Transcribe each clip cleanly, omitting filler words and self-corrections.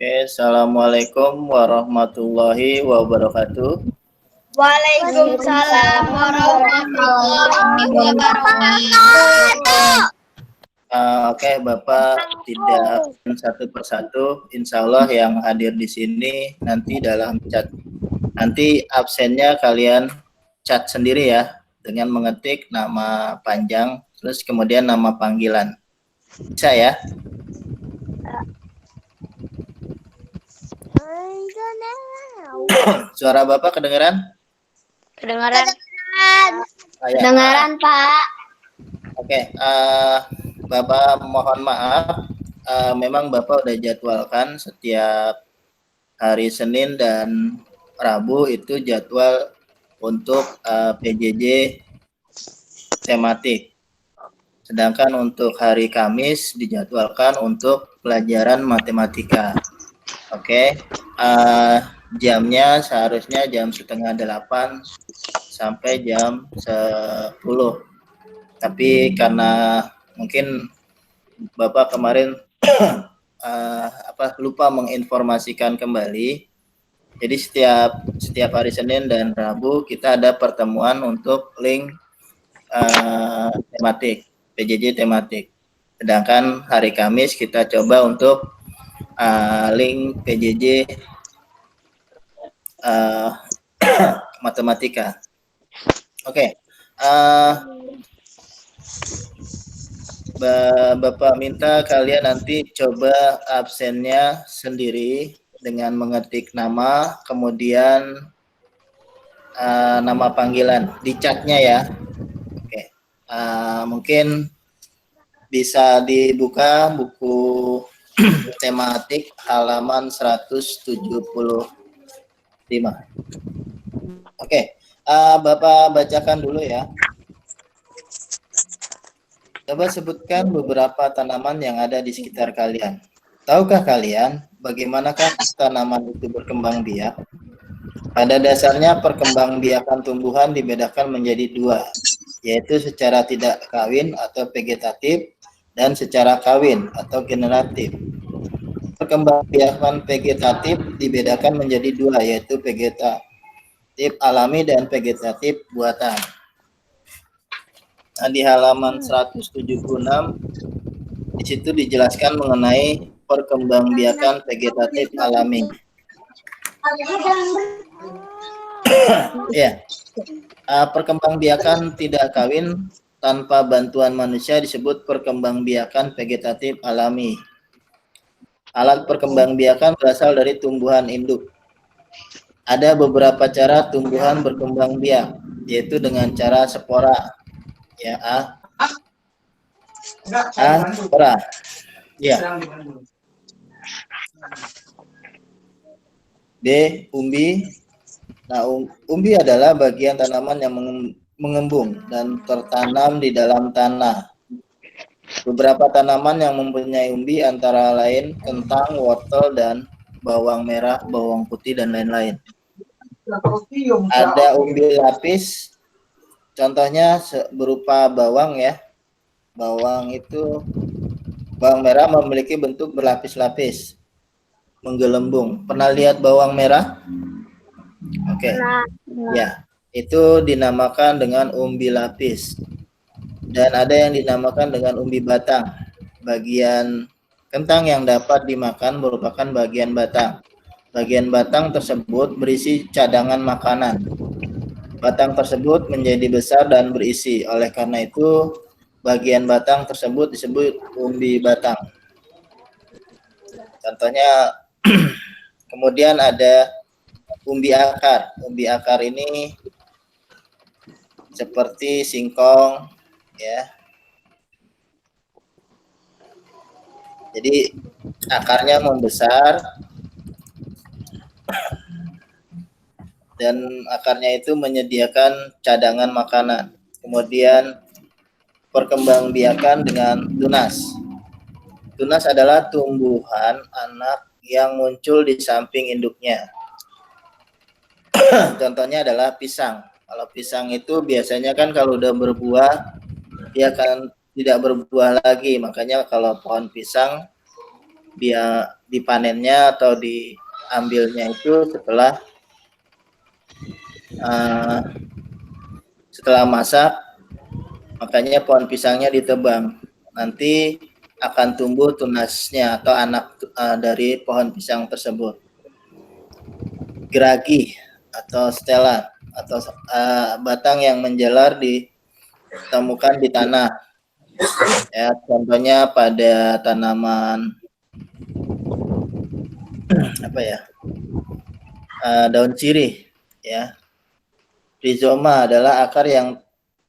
Oke, assalamualaikum warahmatullahi wabarakatuh. Waalaikumsalam warahmatullahi wabarakatuh. Oke, Bapak tidak satu persatu, insya Allah yang hadir di sini nanti dalam chat. Nanti absennya kalian chat sendiri ya, dengan mengetik nama panjang, terus kemudian nama panggilan. Bisa ya? Suara Bapak kedengaran? Kedengaran? Ya. Kedengaran, Pak. Oke, Bapak mohon maaf, memang Bapak udah jadwalkan setiap hari Senin dan Rabu itu jadwal untuk PJJ tematik. Sedangkan untuk hari Kamis dijadwalkan untuk pelajaran matematika. Oke, jamnya seharusnya jam 7:30 sampai jam 10. Tapi karena mungkin Bapak kemarin lupa menginformasikan kembali, jadi setiap hari Senin dan Rabu kita ada pertemuan untuk link tematik, PJJ tematik. Sedangkan hari Kamis kita coba untuk link PJJ matematika. Oke. Bapak minta kalian nanti coba absennya sendiri dengan mengetik nama, kemudian nama panggilan di chatnya ya. Oke, mungkin bisa dibuka buku tematik halaman 175. Oke, Bapak bacakan dulu ya. Coba sebutkan beberapa tanaman yang ada di sekitar kalian. Tahukah kalian bagaimanakah tanaman itu berkembang biak? Pada dasarnya perkembangbiakan tumbuhan dibedakan menjadi dua, yaitu secara tidak kawin atau vegetatif dan secara kawin atau generatif. Perkembangbiakan vegetatif dibedakan menjadi dua, yaitu vegetatif alami dan vegetatif buatan. Nah, di halaman 176 di situ dijelaskan mengenai perkembangbiakan vegetatif alami. Ya, perkembangbiakan tidak kawin tanpa bantuan manusia disebut perkembangbiakan vegetatif alami. Alat perkembangbiakan berasal dari tumbuhan induk. Ada beberapa cara tumbuhan berkembang biak, yaitu dengan cara spora. Ya, spora. Ya. B. Umbi. Nah, umbi adalah bagian tanaman yang mengembung dan tertanam di dalam tanah. Beberapa tanaman yang mempunyai umbi antara lain kentang, wortel, dan bawang merah, bawang putih, dan lain-lain. Ada umbi lapis, contohnya berupa bawang ya. Bawang merah memiliki bentuk berlapis-lapis, menggelembung. Pernah lihat bawang merah? Oke. Ya, itu dinamakan dengan umbi lapis. Dan ada yang dinamakan dengan umbi batang. Bagian kentang yang dapat dimakan merupakan bagian batang. Bagian batang tersebut berisi cadangan makanan. Batang tersebut menjadi besar dan berisi. Oleh karena itu, bagian batang tersebut disebut umbi batang. Contohnya, kemudian ada umbi akar. Umbi akar ini seperti singkong, ya. Jadi akarnya membesar dan akarnya itu menyediakan cadangan makanan. Kemudian perkembangbiakan dengan tunas. Tunas adalah tumbuhan anak yang muncul di samping induknya. Contohnya adalah pisang. Kalau pisang itu biasanya kan kalau udah berbuah, dia akan tidak berbuah lagi. Makanya kalau pohon pisang dia dipanennya atau diambilnya itu setelah masak, makanya pohon pisangnya ditebang. Nanti akan tumbuh tunasnya atau anak dari pohon pisang tersebut. Geragi atau setelan atau batang yang menjalar ditemukan di tanah. Ya, contohnya pada tanaman apa ya? Daun sirih, ya. Rizoma adalah akar yang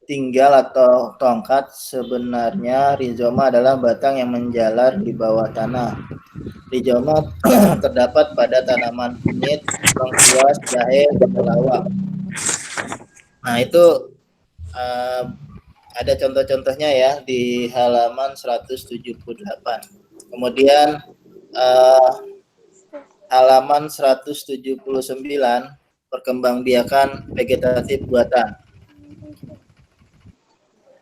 tinggal atau tongkat. Sebenarnya rizoma adalah batang yang menjalar di bawah tanah. Rizoma terdapat pada tanaman kunyit, lengkuas, jahe, temulawak. Nah, itu ada contoh-contohnya ya di halaman 178. Kemudian halaman 179, perkembangbiakan vegetatif buatan.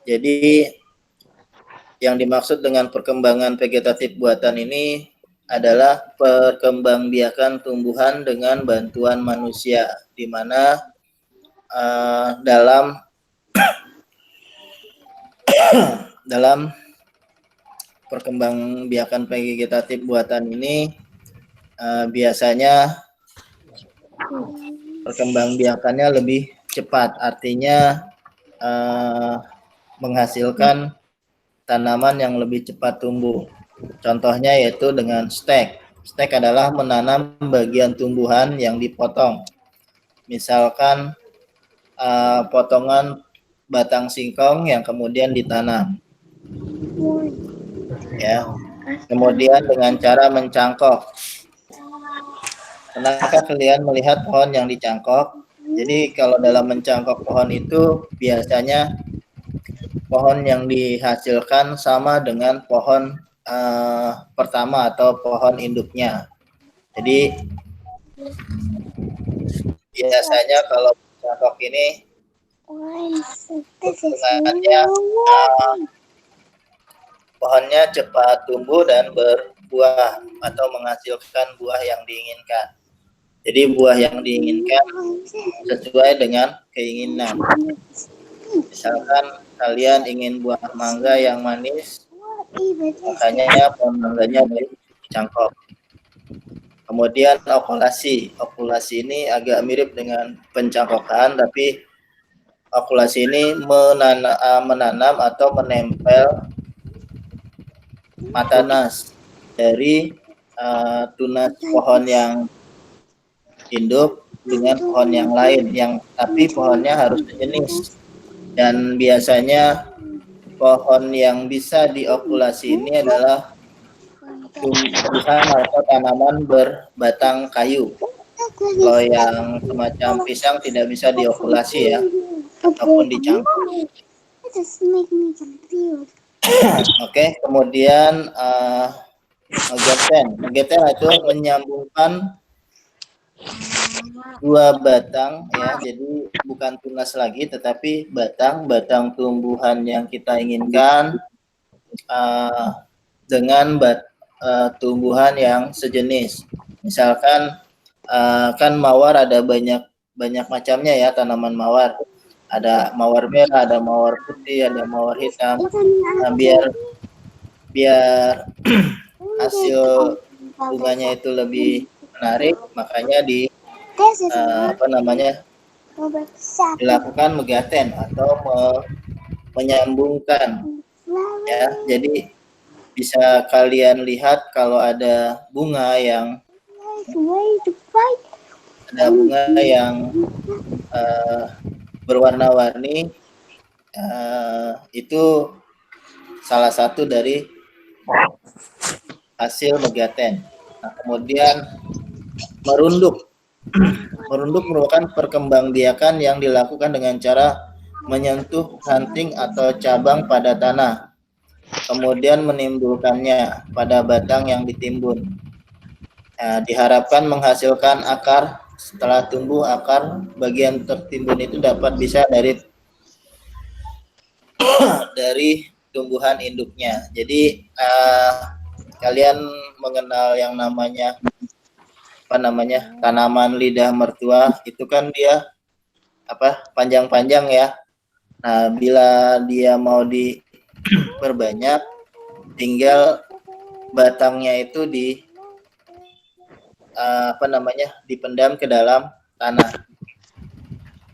Jadi yang dimaksud dengan perkembangan vegetatif buatan ini adalah perkembangbiakan tumbuhan dengan bantuan manusia, di mana dalam perkembangbiakan vegetatif buatan ini biasanya perkembangbiakannya lebih cepat, artinya menghasilkan tanaman yang lebih cepat tumbuh. Contohnya yaitu dengan stek. Stek adalah menanam bagian tumbuhan yang dipotong. Misalkan potongan batang singkong yang kemudian ditanam. Ya. Kemudian dengan cara mencangkok. Pernahkah kalian melihat pohon yang dicangkok? Jadi kalau dalam mencangkok pohon itu biasanya pohon yang dihasilkan sama dengan pohon pertama atau pohon induknya. Jadi biasanya kalau mencangkok ini keuntungannya pohonnya cepat tumbuh dan berbuah atau menghasilkan buah yang diinginkan. Jadi buah yang diinginkan sesuai dengan keinginan. Misalkan kalian ingin buah mangga yang manis, makanya pohon mangganya dicangkok. Kemudian okulasi. Okulasi ini agak mirip dengan pencangkokan, tapi okulasi ini menanam atau menempel matanas dari tunas pohon yang induk dengan pohon yang lain, tapi pohonnya harus sejenis. Dan biasanya pohon yang bisa diokulasi ini adalah tumbuhan atau tanaman berbatang kayu. Kalau yang semacam pisang tidak bisa diokulasi ya, ataupun dicangkok. Oke, kemudian megeten itu menyambungkan dua batang ya, jadi bukan tunas lagi tetapi batang tumbuhan yang kita inginkan dengan tumbuhan yang sejenis. Misalkan kan mawar ada banyak macamnya ya, tanaman mawar. Ada mawar merah, ada mawar putih, ada mawar hitam. Nah, biar hasil bunganya itu lebih menarik, makanya dilakukan megaten atau menyambungkan ya. Jadi bisa kalian lihat kalau ada bunga yang berwarna-warni, itu salah satu dari hasil megaten. Nah, kemudian merunduk. Merunduk merupakan perkembangbiakan yang dilakukan dengan cara menyentuh ranting atau cabang pada tanah, kemudian menimbulkannya pada batang yang ditimbun. Nah, diharapkan menghasilkan akar. Setelah tumbuh akar, bagian tertimbun itu dapat bisa dari tumbuhan induknya. Jadi kalian mengenal yang namanya tanaman lidah mertua, itu kan dia panjang-panjang ya. Nah, bila dia mau diperbanyak, tinggal batangnya itu dipendam ke dalam tanah.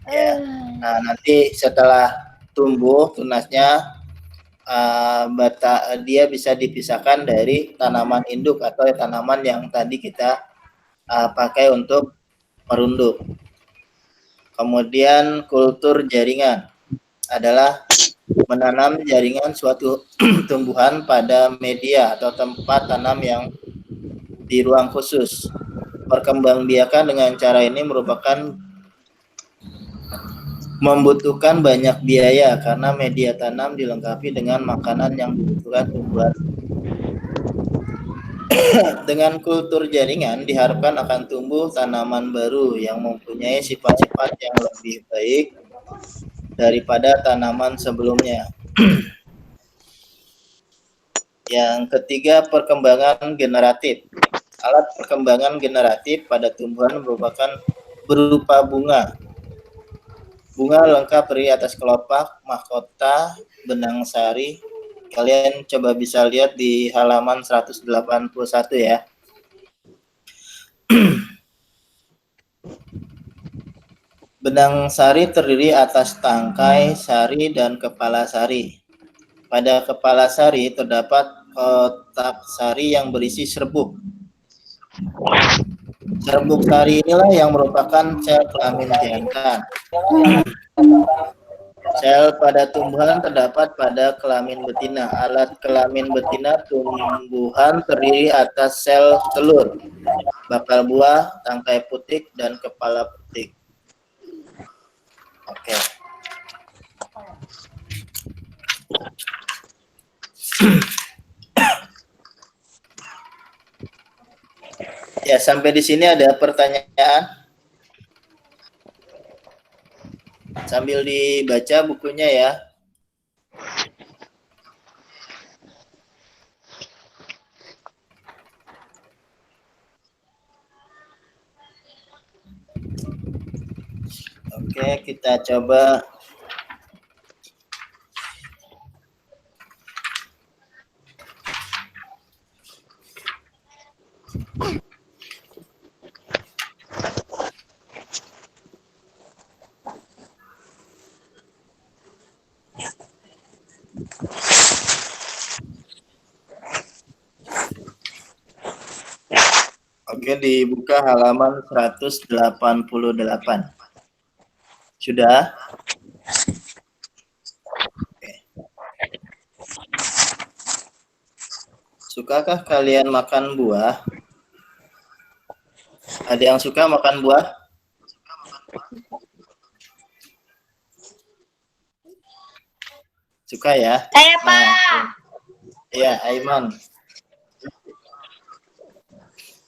Ya. Nah, nanti setelah tumbuh tunasnya, dia bisa dipisahkan dari tanaman induk atau tanaman yang tadi kita pakai untuk merunduk. Kemudian kultur jaringan adalah menanam jaringan suatu tumbuhan pada media atau tempat tanam yang di ruang khusus. Perkembangbiakan dengan cara ini membutuhkan banyak biaya karena media tanam dilengkapi dengan makanan yang dibutuhkan tumbuhan. Dengan kultur jaringan diharapkan akan tumbuh tanaman baru yang mempunyai sifat-sifat yang lebih baik daripada tanaman sebelumnya. Yang ketiga, perkembangan generatif. Alat perkembangan generatif pada tumbuhan berupa bunga. Bunga lengkap berdiri atas kelopak, mahkota, benang sari. Kalian coba bisa lihat di halaman 181 ya. Benang sari terdiri atas tangkai sari dan kepala sari. Pada kepala sari terdapat kotak sari yang berisi serbuk. Serbuk sari inilah yang merupakan sel kelamin jantan. Sel pada tumbuhan terdapat pada kelamin betina. Alat kelamin betina tumbuhan terdiri atas sel telur, bakal buah, tangkai putik, dan kepala putik. Oke. Ya, sampai di sini ada pertanyaan? Sambil dibaca bukunya ya. Oke, kita coba. Oke, dibuka halaman 188. Sudah? Oke. Sukakah kalian makan buah? Ada yang suka makan buah? Suka ya? Saya, Pak. Iya, Aiman.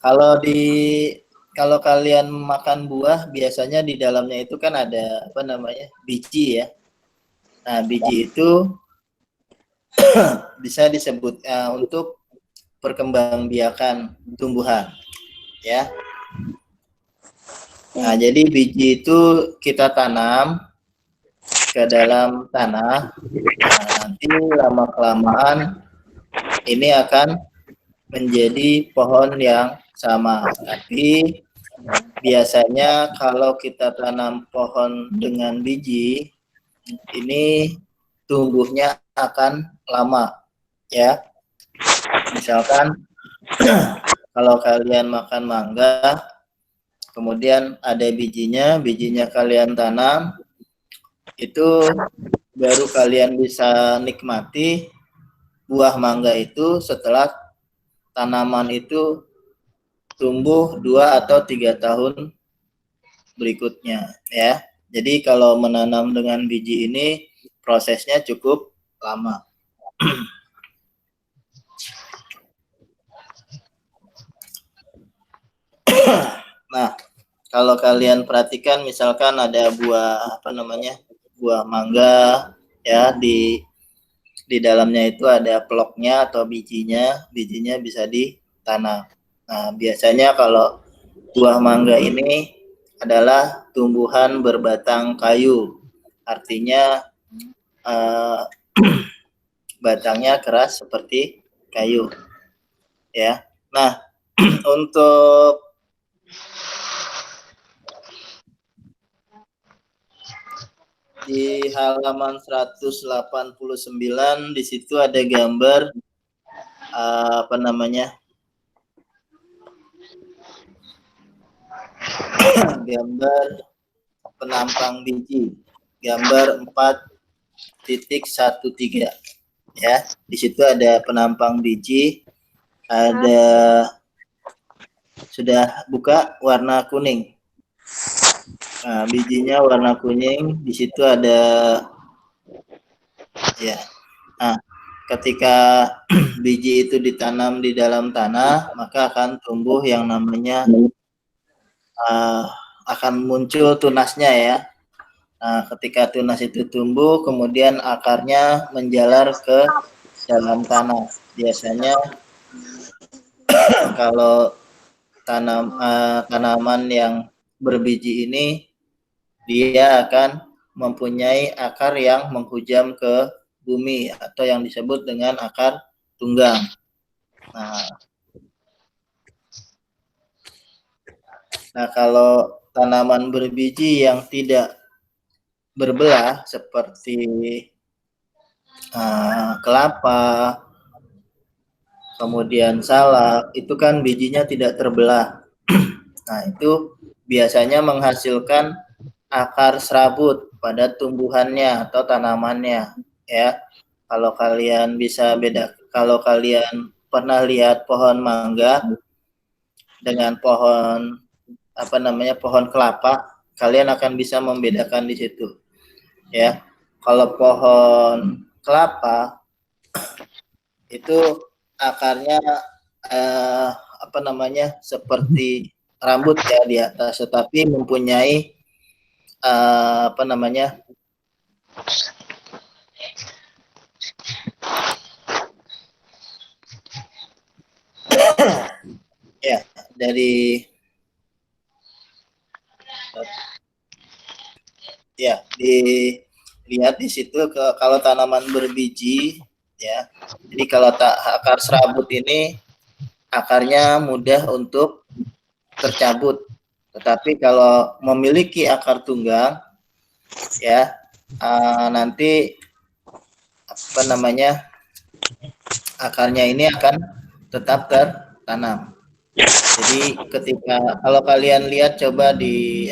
Kalau kalian makan buah, biasanya di dalamnya itu kan ada biji ya. Nah, biji itu bisa disebut untuk perkembangbiakan tumbuhan, ya. Nah, jadi biji itu kita tanam ke dalam tanah. Nah, nanti lama-kelamaan ini akan menjadi pohon yang sama. Tapi biasanya kalau kita tanam pohon dengan biji, ini tumbuhnya akan lama, ya. Misalkan kalau kalian makan mangga, kemudian ada bijinya kalian tanam, itu baru kalian bisa nikmati buah mangga itu setelah tanaman itu tumbuh 2 atau 3 tahun berikutnya, ya. Jadi kalau menanam dengan biji ini prosesnya cukup lama. Nah, kalau kalian perhatikan misalkan ada buah buah mangga ya di di dalamnya itu ada peloknya atau bijinya bisa ditanam. Nah, biasanya kalau buah mangga ini adalah tumbuhan berbatang kayu, artinya batangnya keras seperti kayu, ya. Nah, untuk di halaman 189 di situ ada gambar apa namanya? Gambar penampang biji. Gambar 4.13 ya. Di situ ada penampang biji, ada sudah buka warna kuning. Nah, bijinya warna kuning, di situ ada ya. Nah, ketika biji itu ditanam di dalam tanah, maka akan tumbuh yang namanya akan muncul tunasnya ya. Nah, ketika tunas itu tumbuh, kemudian akarnya menjalar ke dalam tanah. Biasanya kalau tanaman yang berbiji ini, dia akan mempunyai akar yang menghujam ke bumi atau yang disebut dengan akar tunggang. Nah, kalau tanaman berbiji yang tidak berbelah seperti kelapa, kemudian salak, itu kan bijinya tidak terbelah. Nah, itu biasanya menghasilkan akar serabut pada tumbuhannya atau tanamannya, ya. Kalau kalian bisa kalau kalian pernah lihat pohon mangga dengan pohon pohon kelapa, kalian akan bisa membedakan di situ, ya. Kalau pohon kelapa itu akarnya seperti rambut ya di atas, tetapi mempunyai ya dari ya dilihat di situ kalau tanaman berbiji ya. Jadi kalau akar serabut ini akarnya mudah untuk tercabut. Tetapi kalau memiliki akar tunggang ya nanti akarnya ini akan tetap tertanam. Jadi kalau kalian lihat coba di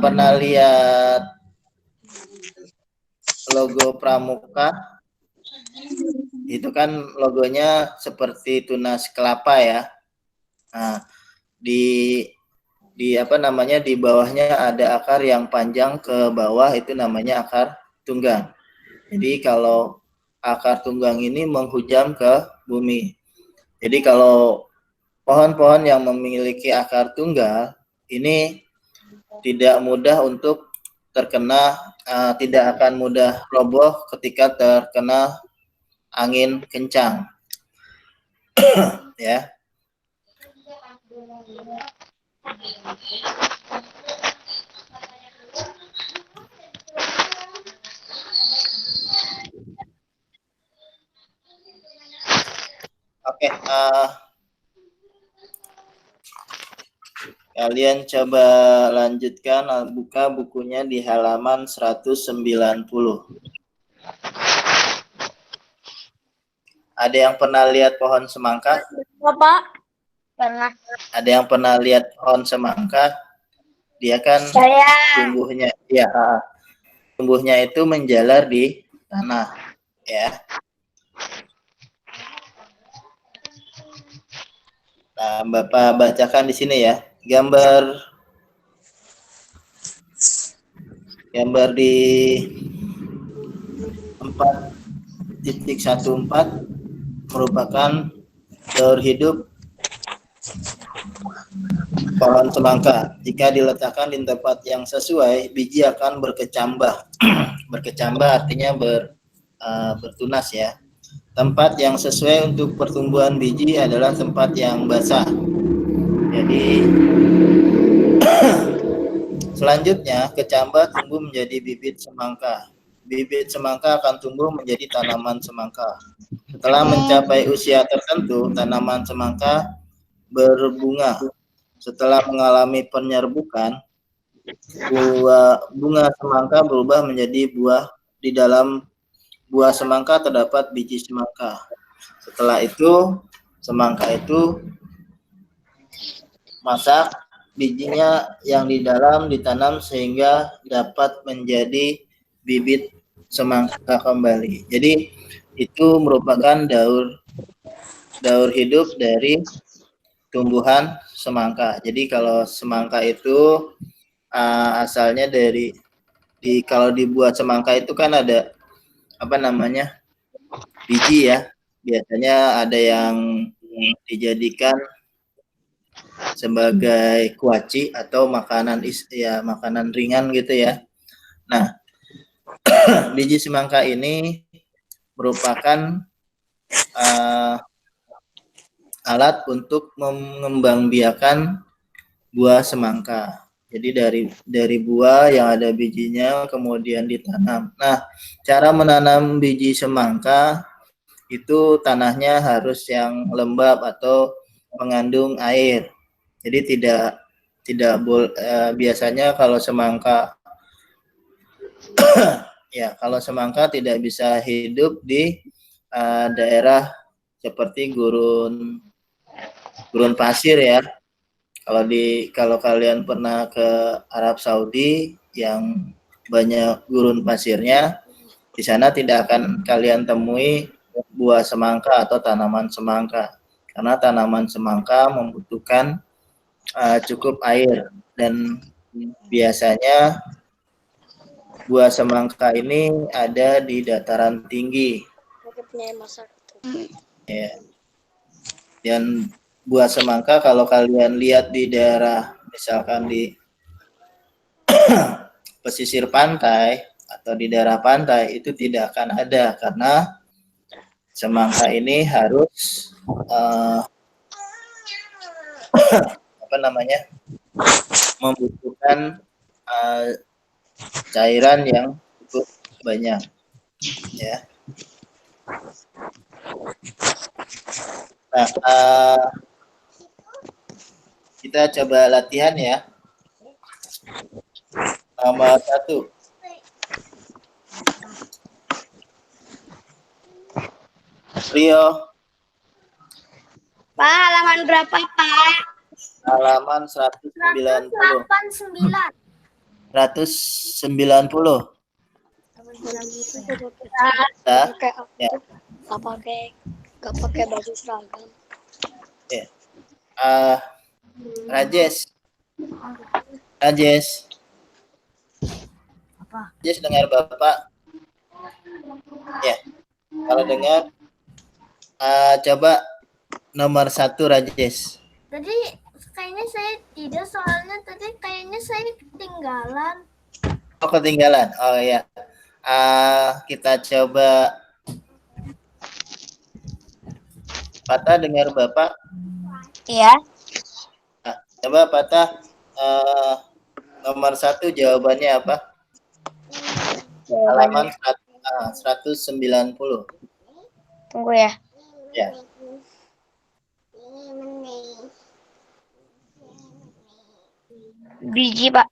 pernah lihat logo Pramuka, itu kan logonya seperti tunas kelapa ya. Nah, di bawahnya ada akar yang panjang ke bawah, itu namanya akar tunggang. Jadi kalau akar tunggang ini menghujam ke bumi. Jadi kalau pohon-pohon yang memiliki akar tunggal ini tidak mudah untuk terkena, tidak akan mudah roboh ketika terkena angin kencang. Ya. Oke, kalian coba lanjutkan, buka bukunya di halaman 190. Ada yang pernah lihat pohon semangka? Bapak? Pernah. Ada yang pernah lihat pohon semangka? Dia kan tumbuhnya itu menjalar di tanah, ya. Nah, Bapak bacakan di sini ya. Gambar di 4.14 merupakan daur hidup pohon semangka. Jika diletakkan di tempat yang sesuai, biji akan berkecambah. Berkecambah artinya bertunas ya. Tempat yang sesuai untuk pertumbuhan biji adalah tempat yang basah. Jadi selanjutnya kecambah tumbuh menjadi bibit semangka. Bibit semangka akan tumbuh menjadi tanaman semangka. Setelah mencapai usia tertentu, tanaman semangka berbunga. Setelah mengalami penyerbukan, bunga semangka berubah menjadi buah. Di dalam buah semangka terdapat biji semangka. Setelah itu, semangka itu masak, bijinya yang di dalam ditanam sehingga dapat menjadi bibit semangka kembali. Jadi itu merupakan daur hidup dari tumbuhan semangka. Jadi kalau semangka itu asalnya kalau dibuat semangka itu kan ada biji ya. Biasanya ada yang dijadikan sebagai kuaci atau makanan ringan gitu ya. Nah, biji semangka ini merupakan alat untuk mengembangbiakan buah semangka. Jadi dari buah yang ada bijinya kemudian ditanam. Nah, cara menanam biji semangka itu tanahnya harus yang lembab atau mengandung air. Jadi biasanya kalau semangka kalau semangka tidak bisa hidup di daerah seperti gurun pasir ya. Kalau kalian pernah ke Arab Saudi yang banyak gurun pasirnya, di sana tidak akan kalian temui buah semangka atau tanaman semangka, karena tanaman semangka membutuhkan cukup air, dan biasanya buah semangka ini ada di dataran tinggi. Ya. Dan buah semangka kalau kalian lihat di daerah misalkan di pesisir pantai atau di daerah pantai itu tidak akan ada, karena semangka ini harus membutuhkan cairan yang cukup banyak ya. Nah, kita coba latihan ya. Nomor 1. Rio. Pak, halaman berapa, Pak? Halaman 190. 189. 190. Gak pakai baju seragam. Ya. Rajesh. Apa? Rajesh, dengar Bapak? Ya. Kalau dengar, coba nomor 1 Rajesh. Tadi kayaknya saya tidak, soalnya tadi kayaknya saya ketinggalan. Oh, ketinggalan. Oh ya. Kita coba. Patah dengar Bapak? Iya. Nah, coba Patah, nomor 1 jawabannya apa? Halaman 190. Tunggu ya. Ya. Biji, Pak.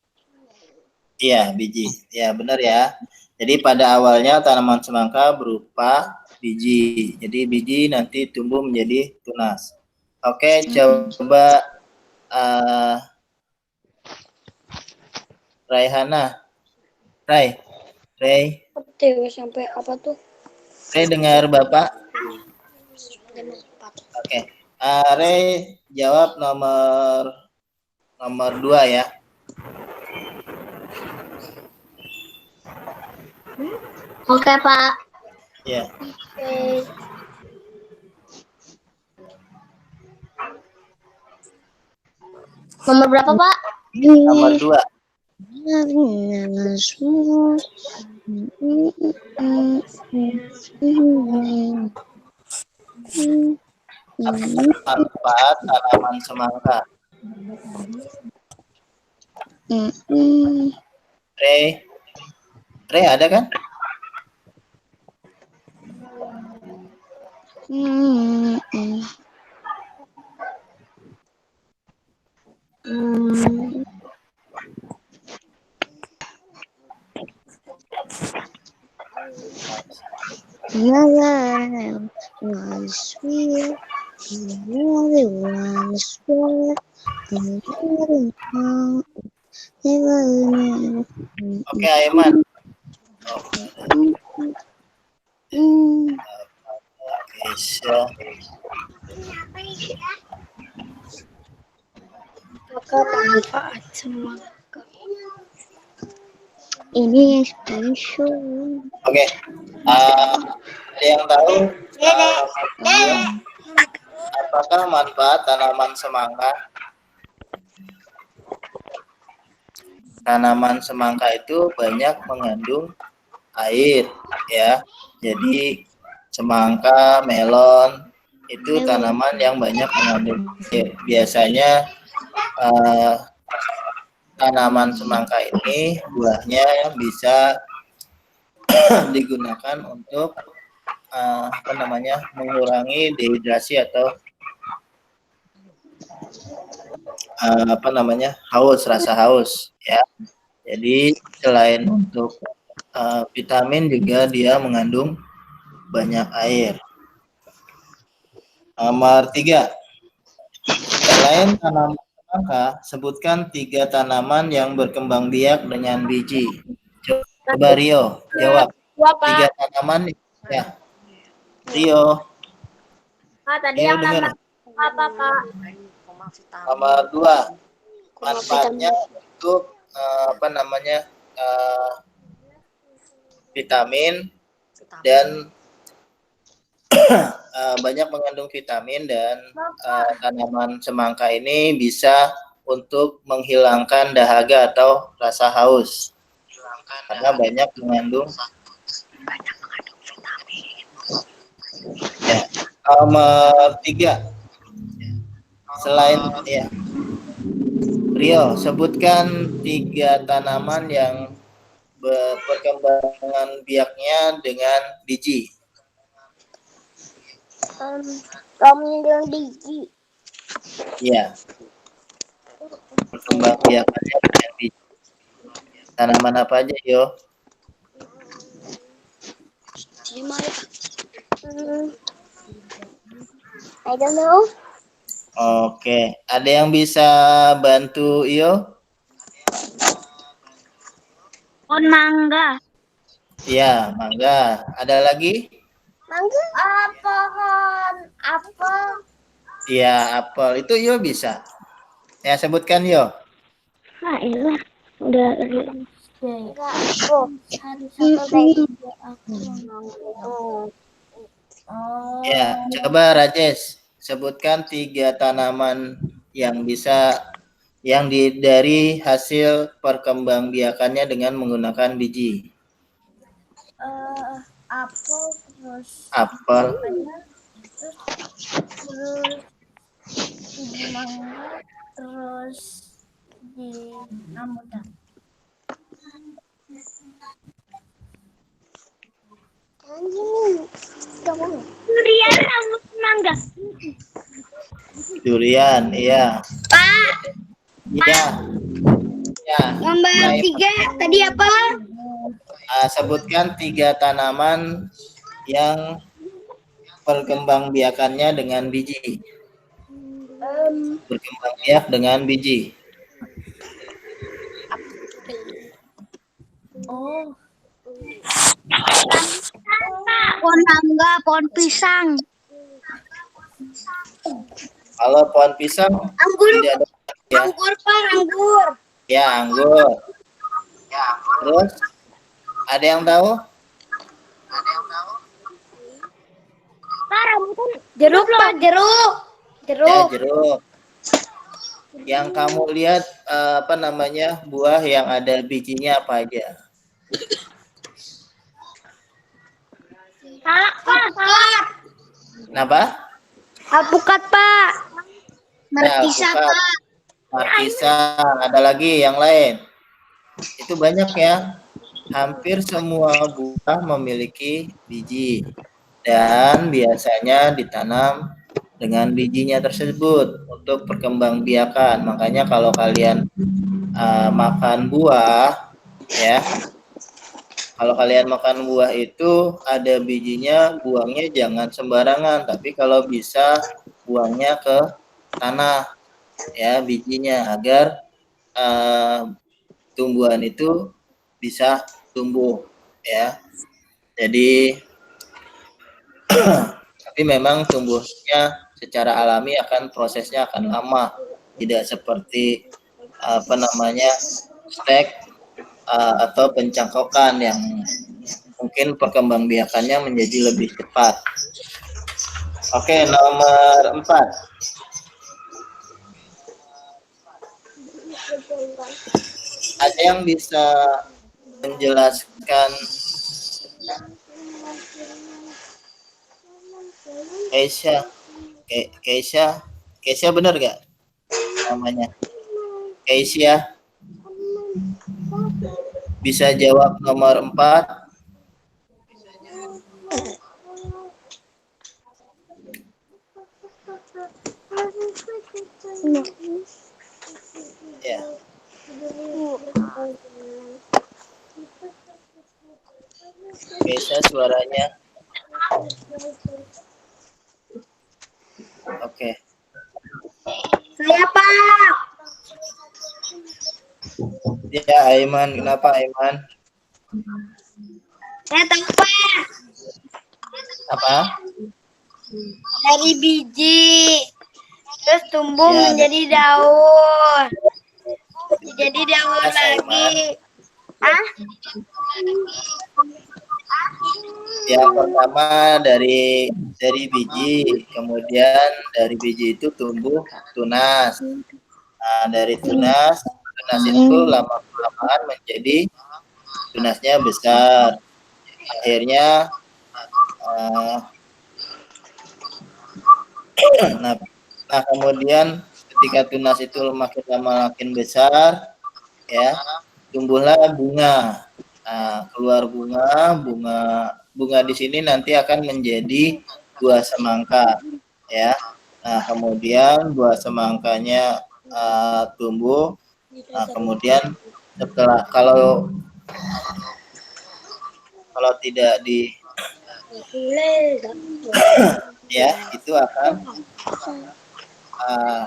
Iya, biji. Ya, benar ya. Jadi pada awalnya tanaman semangka berupa biji. Jadi biji nanti tumbuh menjadi tunas. Oke, coba Raihana. Rai. Sampai apa tuh? Rai dengar Bapak? Oke. Rai jawab nomor 2 ya. Oke, Pak. Ya. Nomor berapa, Pak? Nomor 2. Manfaat tanaman semangka. Re ada kan? Oke, Aiman. Bisa. Maka manfaat semangka. Ini extension. Oke. Ada yang tahu apakah manfaat tanaman semangka? Tanaman semangka itu banyak mengandung air, ya. Jadi semangka, melon itu tanaman yang banyak mengandung air. Biasanya tanaman semangka ini buahnya bisa digunakan untuk mengurangi dehidrasi atau rasa haus, ya. Jadi selain untuk vitamin juga dia mengandung banyak air. Nomor 3. Selain tanaman semangka, sebutkan 3 tanaman yang berkembang biak dengan biji. Coba Rio jawab. 3 tanaman, ya. Rio. Tadi Rio yang dengar. apa, Pak? Nomor 2. Manfaatnya untuk vitamin dan banyak mengandung vitamin dan tanaman semangka ini bisa untuk menghilangkan dahaga atau rasa haus karena banyak mengandung vitamin. Ya. Nomor 3. Selain Rio, sebutkan 3 tanaman yang perkembangan biaknya dengan biji. Kamu dengan biji. Iya. Perkembang biakannya dengan biji. Tanaman apa aja, Yo? I don't know. Oke, ada yang bisa bantu Iyo? Pohon mangga. Iya, mangga. Ada lagi? Mangga? Pohon apel. Iya, apel. Itu Iyo bisa. Ya, sebutkan Yo. Nah, iyalah. Udah. Enggak, aku. Harus aku. Ya, coba Rajesh. Sebutkan 3 tanaman yang dari hasil perkembangbiakannya dengan menggunakan biji. Apel, terus Apel. Terus biji mangga, terus di rambutan. Durian, rambutan, mangga. Durian, iya. Pak. Iya. Ya. Nomor 3 tadi apa? Sebutkan 3 tanaman yang perkembangbiakannya dengan biji. Berkembang biak dengan biji. Pohon mangga, pohon pisang. Kalau pohon pisang Anggur. tidak ada, ya. Anggur, Pak, anggur. Ya, anggur. Terus ada yang tahu? Pak, rambutan. Jeruk, Pak, jeruk. Ya, jeruk. Yang kamu lihat buah yang ada bijinya apa aja? Alpukat. Kenapa? Alpukat, Pak. Markisa, alpukat. Pak. Markisa, ada lagi yang lain. Itu banyak ya. Hampir semua buah memiliki biji dan biasanya ditanam dengan bijinya tersebut untuk perkembangbiakan. Makanya kalau kalian makan buah, ya, kalau kalian makan buah itu ada bijinya, buangnya jangan sembarangan, tapi kalau bisa buangnya ke tanah, ya, bijinya agar tumbuhan itu bisa tumbuh, ya. Jadi tapi memang tumbuhnya secara alami akan prosesnya akan lama, tidak seperti stek atau pencangkokan yang mungkin perkembangbiakannya menjadi lebih cepat. Oke, nomor 4. Ada yang bisa menjelaskan Keisha benar gak namanya? Keisha bisa jawab nomor 4. Ya. Keisha suaranya. Oke. Saya, Pak. Ya, Aiman, kenapa Aiman? Saya tahu, Pak. Apa? Dari biji. Terus tumbuh Ya, menjadi daun. Jadi daun Mas lagi. Ah? Ya, pertama dari biji, kemudian dari biji itu tumbuh tunas. Nah, dari tunas itu lama-kelamaan menjadi tunasnya besar. Akhirnya nah kemudian ketika tunas itu makin lama makin besar, ya, tumbuhlah bunga. Nah, keluar bunga di sini nanti akan menjadi buah semangka, ya. Nah, kemudian buah semangkanya tumbuh. Nah, kemudian setelah kalau tidak di ya, itu akan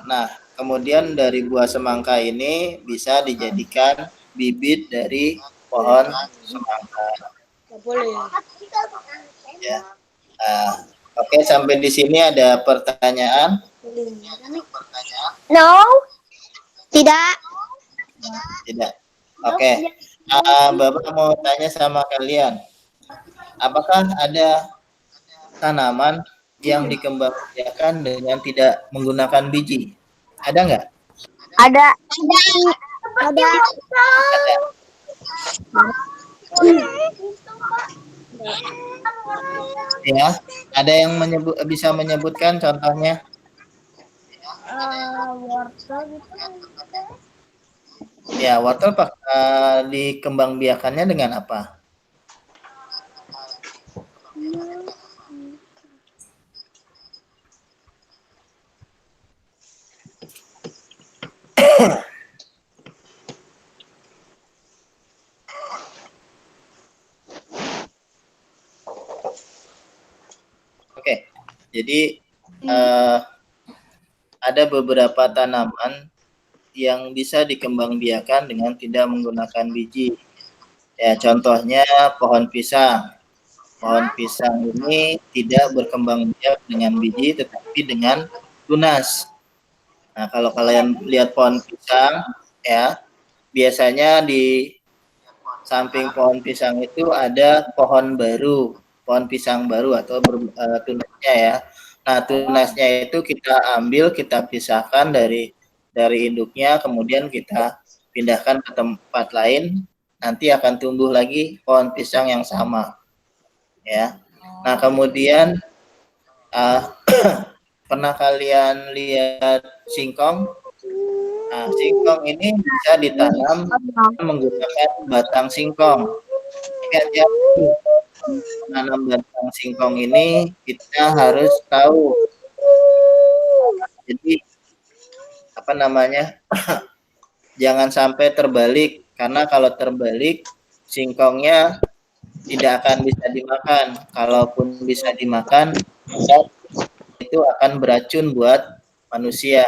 nah, kemudian dari buah semangka ini bisa dijadikan bibit dari pohon semangka. Ya. Oke, sampai di sini ada pertanyaan? No. Tidak. Tidak. Oke. Bapak mau tanya sama kalian. Apakah ada tanaman yang dikembangbiakan dengan tidak menggunakan biji? Ada nggak? Ada. Ada. Ada. Ya, ada yang bisa menyebutkan contohnya? Wortel gitu. Ya, wortel dikembangbiakannya dengan apa? Oke, jadi ada beberapa tanaman yang bisa dikembangbiakan dengan tidak menggunakan biji. Ya, contohnya pohon pisang. Pohon pisang ini tidak berkembang biak dengan biji, tetapi dengan tunas. Nah, kalau kalian lihat pohon pisang, ya, biasanya di samping pohon pisang itu ada pohon pisang baru atau tunasnya, ya. Nah, tunasnya itu kita ambil, kita pisahkan dari induknya, kemudian kita pindahkan ke tempat lain, nanti akan tumbuh lagi pohon pisang yang sama, ya. Nah, kemudian pernah kalian lihat singkong? Nah, singkong ini bisa ditanam menggunakan batang singkong. Ingat ya, menanam batang singkong ini kita harus tahu. Jadi apa namanya? Jangan sampai terbalik, karena kalau terbalik singkongnya tidak akan bisa dimakan. Kalaupun bisa dimakan, itu akan beracun buat manusia,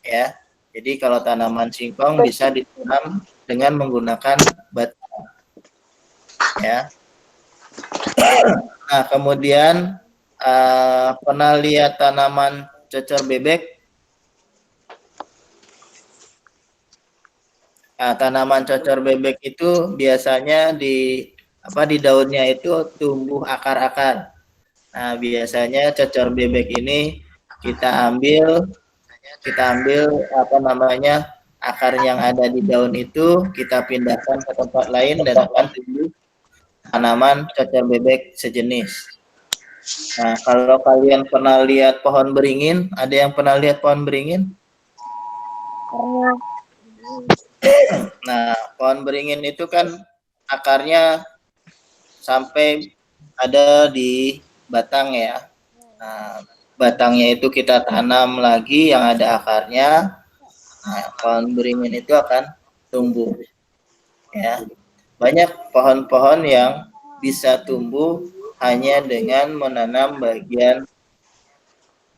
ya. Jadi kalau tanaman singkong bisa ditanam dengan menggunakan batang, ya. Nah, kemudian pernah lihat tanaman cocor bebek? Nah, tanaman cocor bebek itu biasanya di daunnya itu tumbuh akar-akar. Nah, biasanya cocor bebek ini kita ambil akar yang ada di daun itu kita pindahkan ke tempat lain dan akan tumbuh tanaman cocor bebek sejenis. Nah, kalau kalian pernah lihat pohon beringin, ada yang pernah lihat pohon beringin? Nah, pohon beringin itu kan akarnya sampai ada di batang ya. Nah, batangnya itu kita tanam lagi yang ada akarnya. Nah, pohon beringin itu akan tumbuh. Ya. Banyak pohon-pohon yang bisa tumbuh hanya dengan menanam bagian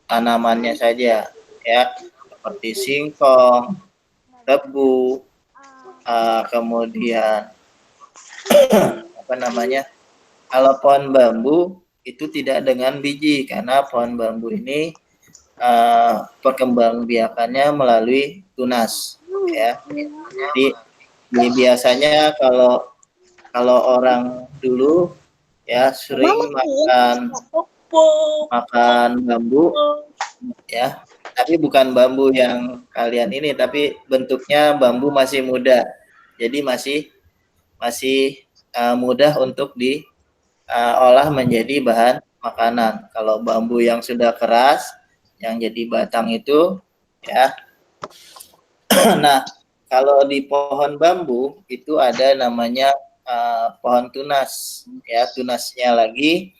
tanamannya saja, ya. Seperti singkong, tebu, kemudian kalau pohon bambu itu tidak dengan biji, karena pohon bambu ini perkembangbiakannya melalui tunas, ya. Jadi biasanya kalau orang dulu ya sering makan bambu, ya, tapi bukan bambu yang kalian ini, tapi bentuknya bambu masih muda, jadi masih mudah untuk diolah menjadi bahan makanan. Kalau bambu yang sudah keras, yang jadi batang itu, ya. Nah, kalau di pohon bambu itu ada namanya pohon tunas, ya. Tunasnya lagi,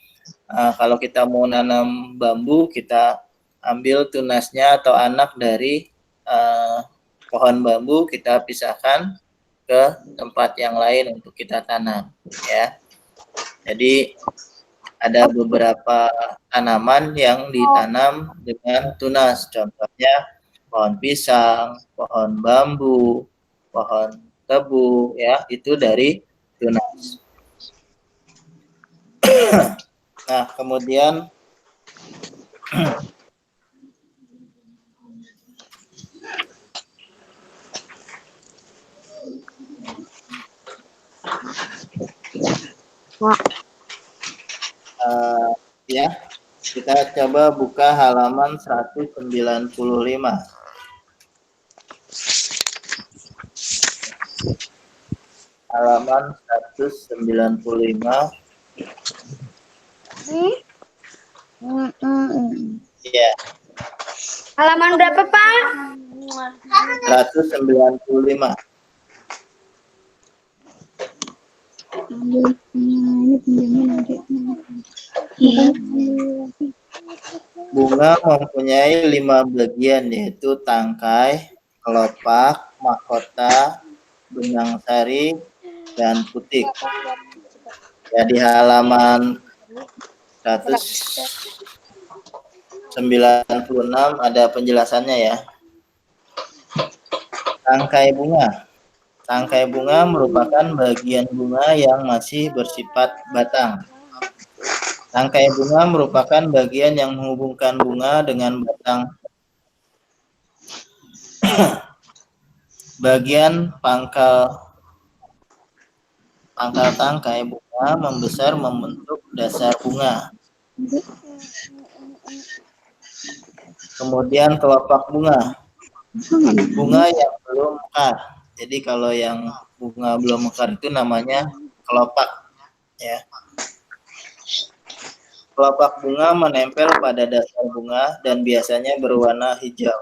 kalau kita mau nanam bambu, kita ambil tunasnya atau anak dari pohon bambu, kita pisahkan ke tempat yang lain untuk kita tanam, ya. Jadi ada beberapa tanaman yang ditanam dengan tunas, contohnya pohon pisang, pohon bambu, pohon tebu, ya, itu dari tunas. Nah, kemudian ya, kita coba buka halaman 195. Halaman 195. Ya. Halaman berapa, Pak? 195. Bunga mempunyai 5 bagian, yaitu tangkai, kelopak, mahkota, benang sari, dan putik. Ya, di halaman 196 ada penjelasannya, ya. Tangkai bunga. Tangkai bunga merupakan bagian bunga yang masih bersifat batang. Tangkai bunga merupakan bagian yang menghubungkan bunga dengan batang. Bagian pangkal tangkai bunga membesar membentuk dasar bunga. Kemudian kelopak bunga. Bunga yang belum mekar. Jadi kalau yang bunga belum mekar itu namanya kelopak, ya. Kelopak bunga menempel pada dasar bunga dan biasanya berwarna hijau.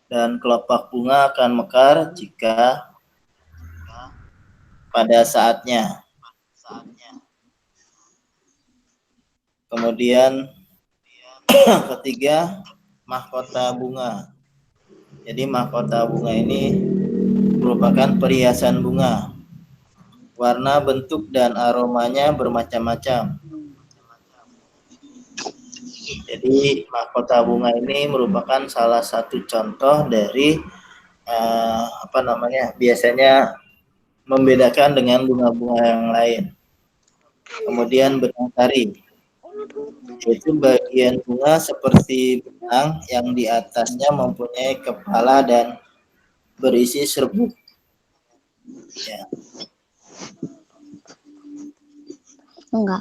Dan kelopak bunga akan mekar jika pada saatnya. Kemudian ketiga, mahkota bunga. Jadi mahkota bunga ini merupakan perhiasan bunga. Warna, bentuk, dan aromanya bermacam-macam. Jadi mahkota bunga ini merupakan salah satu contoh dari biasanya membedakan dengan bunga-bunga yang lain. Kemudian benang sari, yaitu bagian bunga seperti benang yang di atasnya mempunyai kepala dan berisi serbuk. Ya.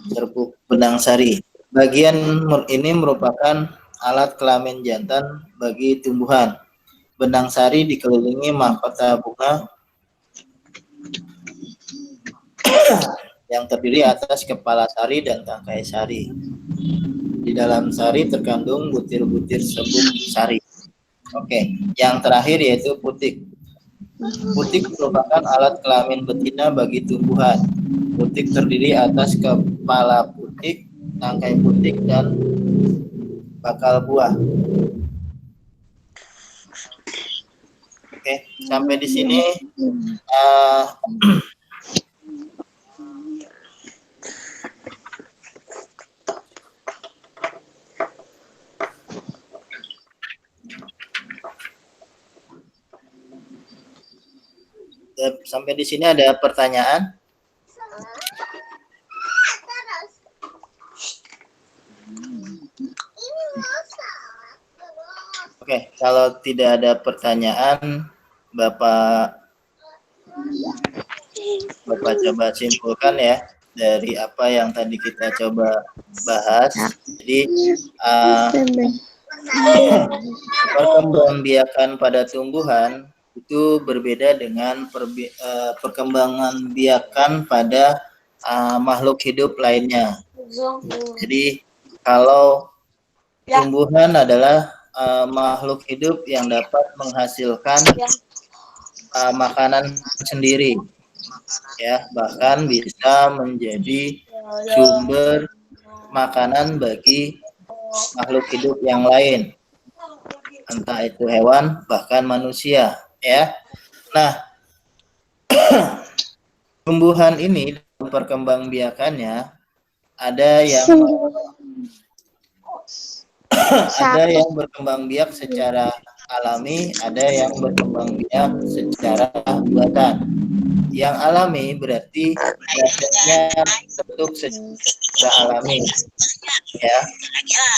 Serbuk benang sari. Bagian ini merupakan alat kelamin jantan bagi tumbuhan. Benang sari dikelilingi mahkota bunga yang terdiri atas kepala sari dan tangkai sari. Di dalam sari terkandung butir-butir serbuk sari. Oke, yang terakhir yaitu putik. Putik merupakan alat kelamin betina bagi tumbuhan. Putik terdiri atas kepala putik, tangkai putik, dan bakal buah. Oke, sampai di sini ada pertanyaan? Oke, kalau tidak ada pertanyaan, Bapak coba simpulkan ya dari apa yang tadi kita coba bahas. Jadi perkembangbiakan pada tumbuhan itu berbeda dengan perkembangan biakan pada makhluk hidup lainnya. Jadi kalau tumbuhan adalah makhluk hidup yang dapat menghasilkan makanan sendiri, ya, bahkan bisa menjadi sumber makanan bagi makhluk hidup yang lain, entah itu hewan bahkan manusia, ya. Nah, tumbuhan ini dalam perkembangbiakannya ada yang berkembang biak secara alami, ada yang berkembang biak secara buatan. Yang alami berarti prosesnya bentuk secara alami, ya,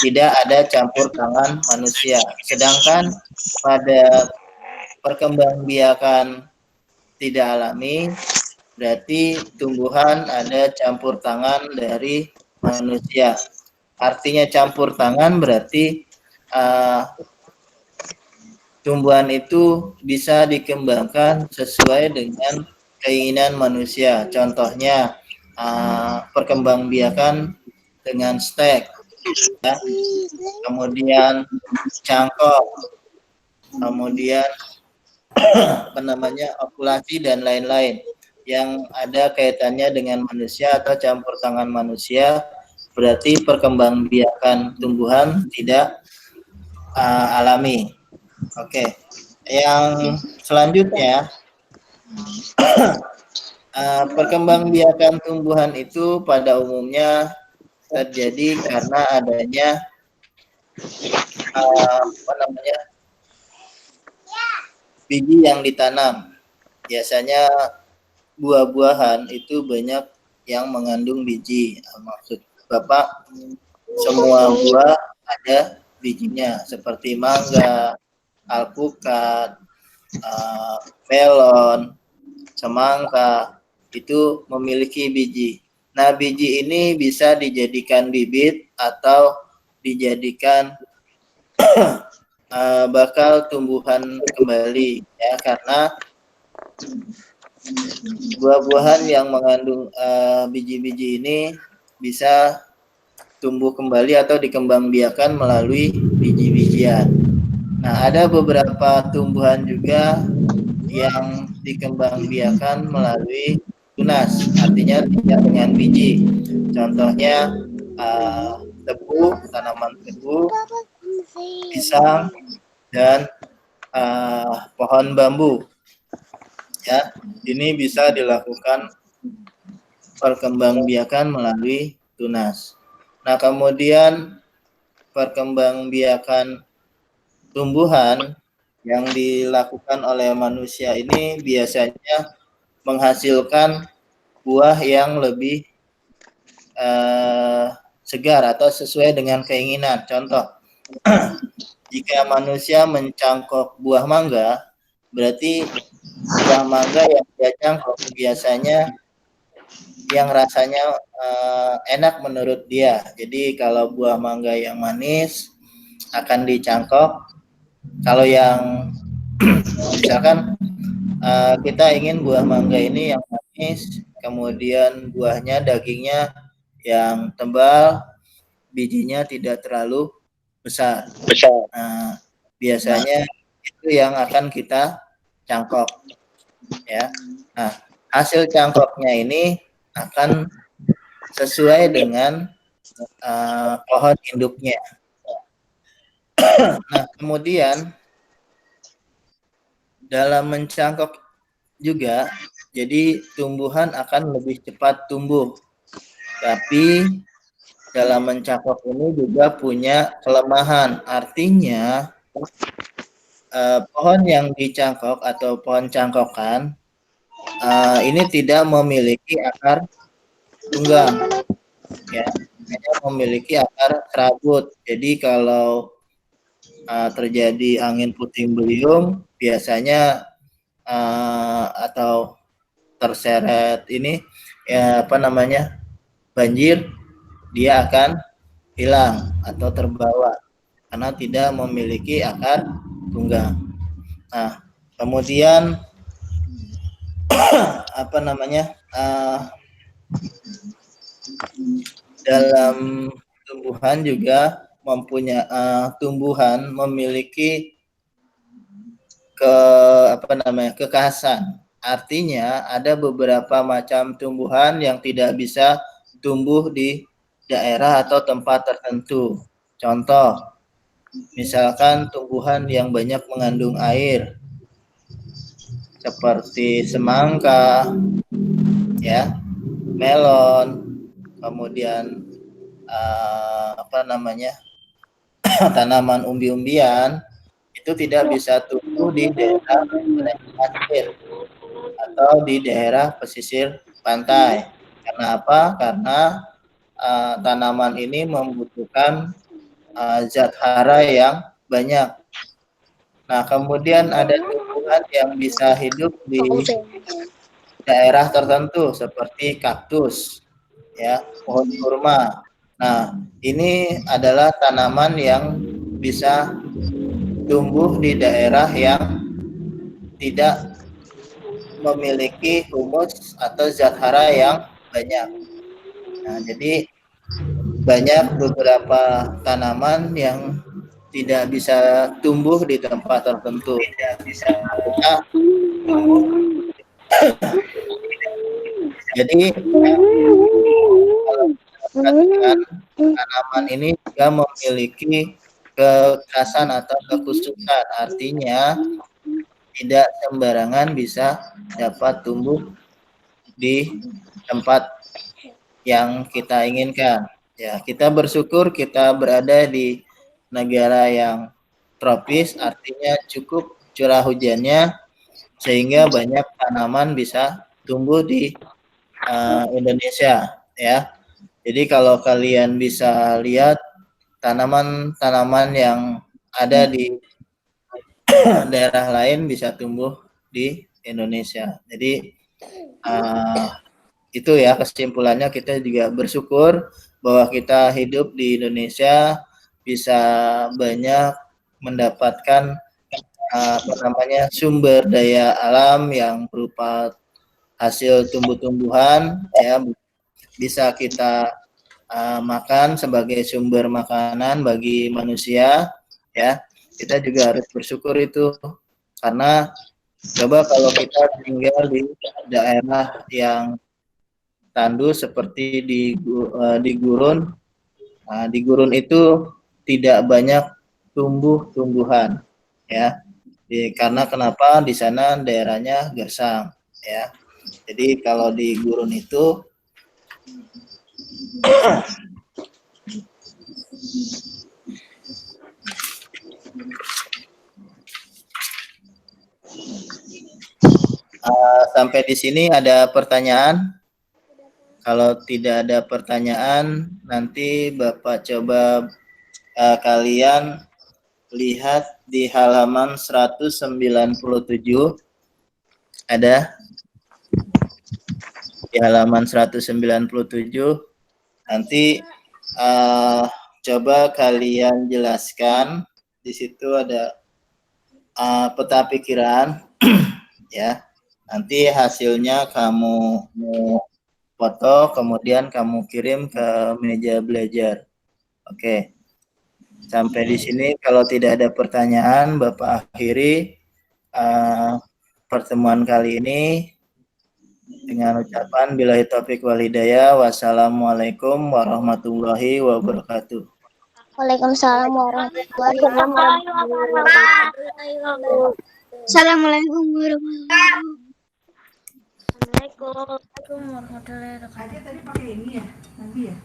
tidak ada campur tangan manusia. Sedangkan pada perkembangbiakan tidak alami berarti tumbuhan ada campur tangan dari manusia. Artinya campur tangan berarti tumbuhan itu bisa dikembangkan sesuai dengan keinginan manusia. Contohnya perkembangbiakan dengan stek, ya. Kemudian cangkok, kemudian okulasi dan lain-lain yang ada kaitannya dengan manusia atau campur tangan manusia, berarti perkembangbiakan tumbuhan tidak alami. Oke, yang selanjutnya perkembangbiakan tumbuhan itu pada umumnya terjadi karena adanya biji yang ditanam. Biasanya buah-buahan itu banyak yang mengandung biji. Maksud Bapak, semua buah ada bijinya seperti mangga, alpukat, melon, semangka, itu memiliki biji. Nah, biji ini bisa dijadikan bibit atau dijadikan bakal tumbuhan kembali, ya, karena buah-buahan yang mengandung biji-biji ini bisa tumbuh kembali atau dikembangbiakan melalui biji-bijian. Nah, ada beberapa tumbuhan juga yang dikembangbiakan melalui tunas, artinya tidak dengan biji. Contohnya tebu, tanaman tebu, pisang, dan pohon bambu. Ya, ini bisa dilakukan perkembangbiakan melalui tunas. Nah, kemudian perkembangbiakan tumbuhan yang dilakukan oleh manusia ini biasanya menghasilkan buah yang lebih segar atau sesuai dengan keinginan. Contoh, jika manusia mencangkok buah mangga, berarti buah mangga yang dia cangkok biasanya yang rasanya enak menurut dia. Jadi kalau buah mangga yang manis akan dicangkok. Kalau yang misalkan kita ingin buah mangga ini yang manis, kemudian buahnya dagingnya yang tebal, bijinya tidak terlalu besar. Nah, biasanya itu yang akan kita cangkok, ya. Nah, hasil cangkoknya ini akan sesuai dengan pohon induknya. Nah, kemudian dalam mencangkok juga, jadi tumbuhan akan lebih cepat tumbuh. Tapi dalam mencangkok ini juga punya kelemahan. Artinya pohon yang dicangkok atau pohon cangkokan ini tidak memiliki akar tunggang, ya, hanya memiliki akar serabut. Jadi kalau terjadi angin puting beliung, biasanya atau terseret ini ya apa namanya banjir, dia akan hilang atau terbawa karena tidak memiliki akar tunggang. Nah, kemudian apa namanya dalam tumbuhan juga mempunyai tumbuhan memiliki kekhasan. Artinya ada beberapa macam tumbuhan yang tidak bisa tumbuh di daerah atau tempat tertentu. Contoh, misalkan tumbuhan yang banyak mengandung air seperti semangka, ya, melon, kemudian tanaman umbi-umbian itu tidak bisa tumbuh di daerah pasir atau di daerah pesisir pantai. Karena apa? Karena tanaman ini membutuhkan zat hara yang banyak. Nah, kemudian ada tumbuhan yang bisa hidup di daerah tertentu seperti kaktus, ya, pohon kurma. Nah, ini adalah tanaman yang bisa tumbuh di daerah yang tidak memiliki humus atau zat hara yang banyak. Nah, jadi banyak beberapa tanaman yang tidak bisa tumbuh di tempat tertentu. Jadi kalau perhatikan, tanaman ini juga memiliki kekhasan atau kekhususan, artinya tidak sembarangan bisa dapat tumbuh di tempat yang kita inginkan. Ya, kita bersyukur kita berada di negara yang tropis, artinya cukup curah hujannya sehingga banyak tanaman bisa tumbuh di Indonesia, ya. Jadi kalau kalian bisa lihat tanaman-tanaman yang ada di daerah lain bisa tumbuh di Indonesia. Jadi itu ya kesimpulannya, kita juga bersyukur bahwa kita hidup di Indonesia bisa banyak mendapatkan sumber daya alam yang berupa hasil tumbuh-tumbuhan ya, bisa kita makan sebagai sumber makanan bagi manusia ya. Kita juga harus bersyukur itu, karena coba kalau kita tinggal di daerah yang tandus seperti di gurun. Nah, di gurun itu tidak banyak tumbuh-tumbuhan ya. Karena kenapa? Di sana daerahnya gersang ya. Jadi kalau di gurun itu sampai di sini ada pertanyaan? Kalau tidak ada pertanyaan, nanti Bapak coba kalian lihat di halaman 197. Ada di halaman 197. Nanti coba kalian jelaskan. Di situ ada peta pikiran ya. Nanti hasilnya kamu foto, kemudian kamu kirim ke meja belajar. Oke. Sampai di sini kalau tidak ada pertanyaan, Bapak akhiri pertemuan kali ini dengan ucapan billahi taufiq wal hidayah. Wassalamualaikum warahmatullahi wabarakatuh. Waalaikumsalam warahmatullahi wabarakatuh. Assalamualaikum warahmatullahi wabarakatuh. Assalamualaikum warahmatullahi wabarakatuh. Tadi pakai ini ya, Nabi ya.